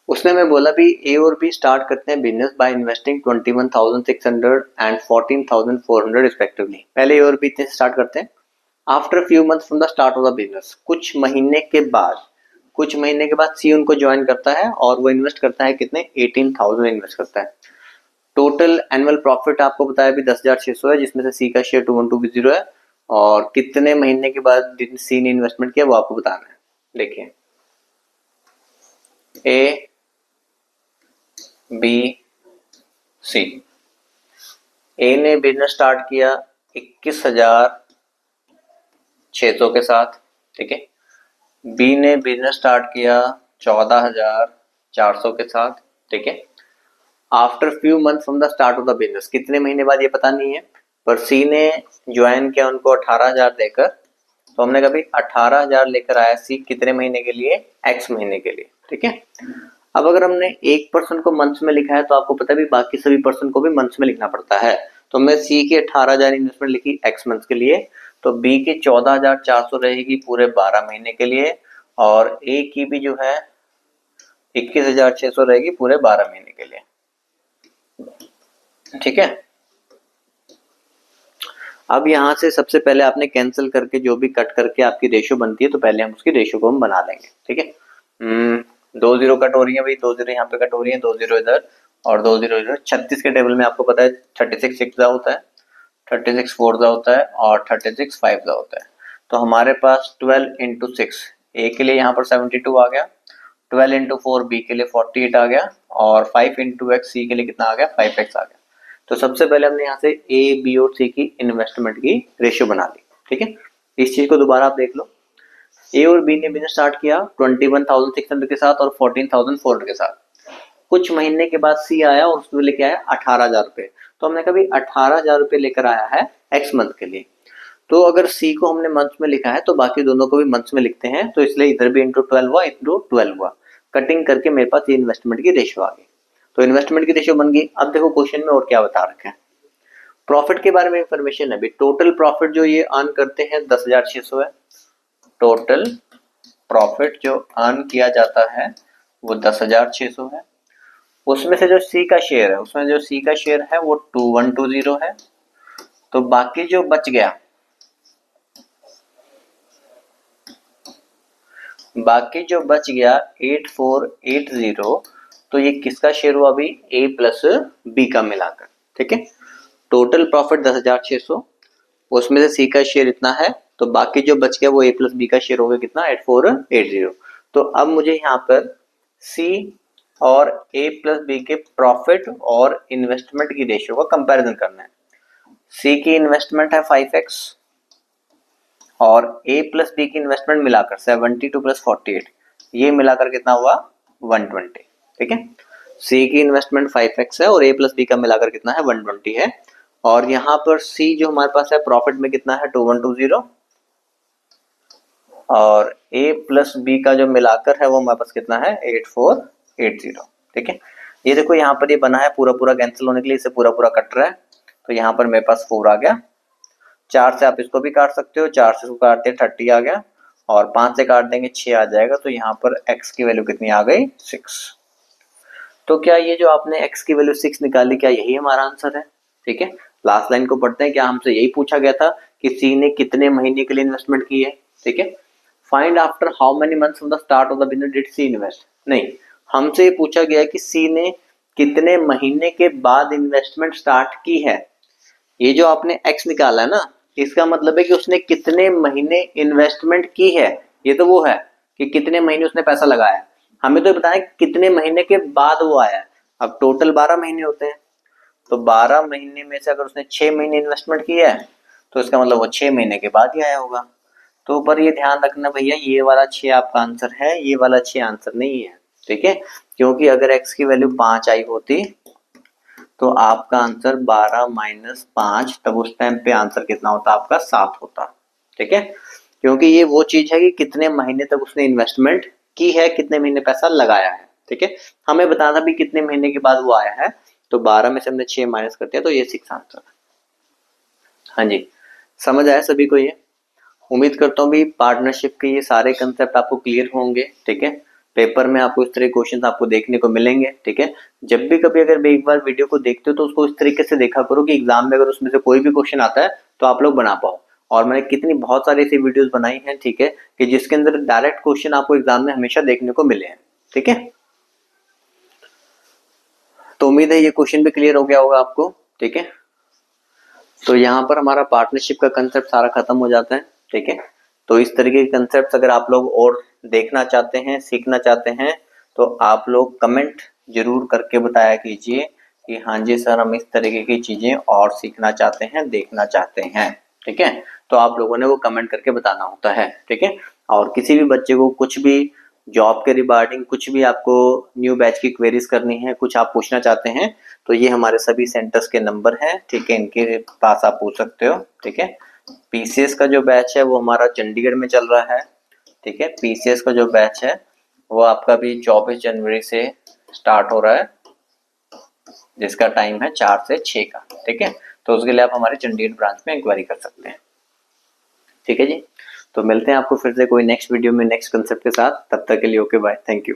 उसने मैं बोला भी ए और बी स्टार्ट करते हैं business by investing 21,600 and 14,400 respectively. पहले ए और बी स्टार्ट करते हैं। After few months from the start of the business, कुछ महीने के बाद सी उनको ज्वाइन करता है और वो इन्वेस्ट करता है कितने 18,000 इन्वेस्ट करता है। टोटल एनुअल प्रॉफिट आपको बताया भी 10,600 है, जिसमें से सी का शेयर 212 है, और कितने महीने के बाद सी ने इन्वेस्टमेंट किया वो आपको बताना है। देखिए ए बी सी, ए ने बिजनेस स्टार्ट किया 21,600 के साथ, ठीक है। बी ने बिजनेस स्टार्ट किया 14,400 के साथ, ठीक है। After few month from the start of the business, कितने महीने बाद ये पता नहीं है, पर सी ने ज्वाइन किया उनको 18,000 देकर, तो हमने कभी 18,000 लेकर आया सी कितने महीने के लिए, एक्स महीने के लिए, ठीक है। अब अगर हमने एक पर्सन को मंथ्स में लिखा है तो आपको पता है भी बाकी सभी पर्सन को भी मंथ्स में लिखना पड़ता है, तो हमने सी की 18,000 इन्वेस्टमेंट लिखी एक्स मंथ के लिए, तो बी की 14,400 रहेगी पूरे 12 महीने के लिए, और ए की भी जो है 21,600 रहेगी पूरे 12 महीने के लिए, ठीक है। अब यहाँ से सबसे पहले आपने कैंसिल करके जो भी कट करके आपकी रेशियो बनती है, तो पहले हम उसकी रेशियो को हम बना लेंगे, ठीक है। 2 जीरो कट हो रही है भाई, 2 जीरो यहाँ पे कट हो रही है, 2 जीरो इधर और 2 जीरो इधर। 36 के टेबल में आपको पता है 36 6 होता है, 36 4 होता है और 36 5 होता है। तो हमारे पास 12 इंटू 6 ए के लिए यहाँ पर 72 आ गया, 12 इंटू 4 बी के लिए 48 आ गया, और 5 इंटू एक्स सी के लिए कितना आ गया 5x आ गया। तो सबसे पहले हमने यहाँ से ए बी और सी की इन्वेस्टमेंट की रेशियो बना ली, ठीक है। इस चीज को दोबारा आप देख लो, ए और बी ने बिजनेस स्टार्ट किया 21,600 के साथ और 14,400 के साथ। कुछ महीने के बाद सी आया और उसमें लेके आया 18,000 रुपए, तो हमने कभी 18,000 रुपए लेकर आया है एक्स मंथ के लिए, तो अगर सी को हमने मंथ में लिखा है तो बाकी दोनों को भी मंथ्स में लिखते हैं, तो इसलिए इधर भी इंटू 12 हुआ, इंटू 12 हुआ, कटिंग करके मेरे पास ये इन्वेस्टमेंट की रेशियो आ गई। तो इन्वेस्टमेंट की रेशियो बन गई। अब देखो क्वेश्चन में और क्या बता रखा है, प्रॉफिट के बारे में इंफॉर्मेशन है भी, टोटल प्रॉफिट जो ये अर्न करते हैं 10,600 है, टोटल प्रॉफिट जो अर्न किया जाता है वो 10,600 है। उसमें से जो सी का शेयर है, उसमें जो सी का शेयर है वो 2120 है, तो बाकी जो बच गया बाकी जो बच गया 8480, तो ये किसका शेयर हुआ अभी, ए प्लस बी का मिलाकर, ठीक है। टोटल प्रॉफिट 10,600, उसमें से सी का शेयर इतना है, तो बाकी जो बच गया वो ए प्लस बी का शेयर हो गया कितना, 8480। तो अब मुझे यहाँ पर सी और ए प्लस बी के प्रॉफिट और इन्वेस्टमेंट की रेशियो का कंपैरिजन करना है। सी की इन्वेस्टमेंट है 5x और ए प्लस बी की इन्वेस्टमेंट मिलाकर 72 प्लस 48, ये मिलाकर कितना हुआ 120, ठीक है। सी की इन्वेस्टमेंट 5x है और ए प्लस बी का मिलाकर कितना है 120 है। और यहाँ पर सी जो हमारे पास है प्रॉफिट में कितना है 2120, और ए प्लस बी का जो मिलाकर है वो हमारे पास कितना है 8480, ठीक है। ये देखो यहाँ पर ये बना है पूरा पूरा कैंसिल होने के लिए, इसे पूरा पूरा कट रहा है, तो यहाँ पर मेरे पास 4 आ गया। 4 से आप इसको भी काट सकते हो, 4 से इसको काटते 30 आ गया, और 5 से काट देंगे 6 आ जाएगा। तो यहाँ पर x की वैल्यू कितनी आ गई 6। तो क्या ये जो आपने x की वैल्यू 6 निकाली, क्या यही हमारा आंसर है, ठीक है। लास्ट लाइन को पढ़ते हैं, क्या हमसे यही पूछा गया था कि सी ने कितने महीने के लिए इन्वेस्टमेंट की है, ठीक है। Find after how many months from the start of the business did C invest, नहीं, हमसे पूछा गया कि सी ने कितने महीने के बाद इन्वेस्टमेंट स्टार्ट की है। ये जो आपने x निकाला है ना, इसका मतलब है कि उसने कितने महीने इन्वेस्टमेंट की है, ये तो वो है कि कितने महीने उसने पैसा लगाया है। हमें तो बताया कितने महीने के बाद वो आया है। अब टोटल 12 महीने होते हैं, तो 12 महीने में से अगर उसने 6 महीने इन्वेस्टमेंट की है, तो इसका मतलब वो 6 महीने के बाद ही आया होगा। तो पर ये ध्यान रखना भैया, ये वाला 6 आपका आंसर है, ये वाला 6 आंसर नहीं है, ठीक है। क्योंकि अगर x की वैल्यू 5 आई होती तो आपका आंसर 12 माइनस 5, तब उस टाइम पे आंसर कितना होता, आपका 7 होता, ठीक है। क्योंकि ये वो चीज है कि कितने महीने तक उसने इन्वेस्टमेंट की है, कितने महीने पैसा लगाया है, ठीक है। हमें बताना भी कितने महीने के बाद वो आया है, तो 12 में से हमने 6 माइनस कर दिया, तो ये 6 आंसर है। हाँ जी, समझ आया सभी को ये। उम्मीद करता हूँ भी पार्टनरशिप के ये सारे कंसेप्ट आपको क्लियर होंगे, ठीक है। पेपर में आपको इस तरह के क्वेश्चन आपको देखने को मिलेंगे, ठीक है। जब भी कभी अगर एक बार वीडियो को देखते हो तो उसको इस तरीके से देखा करो कि एग्जाम में अगर उसमें से कोई भी क्वेश्चन आता है तो आप लोग बना पाओ। और मैंने कितनी बहुत सारी ऐसी वीडियोस बनाई हैं, ठीक है, कि जिसके अंदर डायरेक्ट क्वेश्चन आपको एग्जाम में हमेशा देखने को मिले हैं, ठीक है। तो उम्मीद है ये क्वेश्चन भी क्लियर हो गया होगा आपको, ठीक है। तो यहाँ पर हमारा पार्टनरशिप का कंसेप्ट सारा खत्म हो जाता है, ठीक है। तो इस तरीके के कंसेप्ट अगर आप लोग और देखना चाहते हैं, सीखना चाहते हैं, तो आप लोग कमेंट जरूर करके बताया कीजिए कि हाँ जी सर, हम इस तरीके की चीजें और सीखना चाहते हैं, देखना चाहते हैं, ठीक है। तो आप लोगों ने वो कमेंट करके बताना होता है, ठीक है। और किसी भी बच्चे को कुछ भी जॉब के रिगार्डिंग कुछ भी आपको न्यू बैच की क्वेरीज करनी है, कुछ आप पूछना चाहते हैं, तो ये हमारे सभी सेंटर्स के नंबर हैं, ठीक है, इनके पास आप पूछ सकते हो, ठीक है। पीसीएस का जो बैच है वो हमारा चंडीगढ़ में चल रहा है, ठीक है। पीसीएस का जो बैच है वो आपका भी 24 जनवरी से स्टार्ट हो रहा है, जिसका टाइम है 4 से 6 का, ठीक है। तो उसके लिए आप हमारे चंडीगढ़ ब्रांच में इंक्वायरी कर सकते हैं, ठीक है जी। तो मिलते हैं आपको फिर से कोई नेक्स्ट वीडियो में नेक्स्ट कंसेप्ट के साथ, तब तक के लिए ओके बाय, थैंक यू।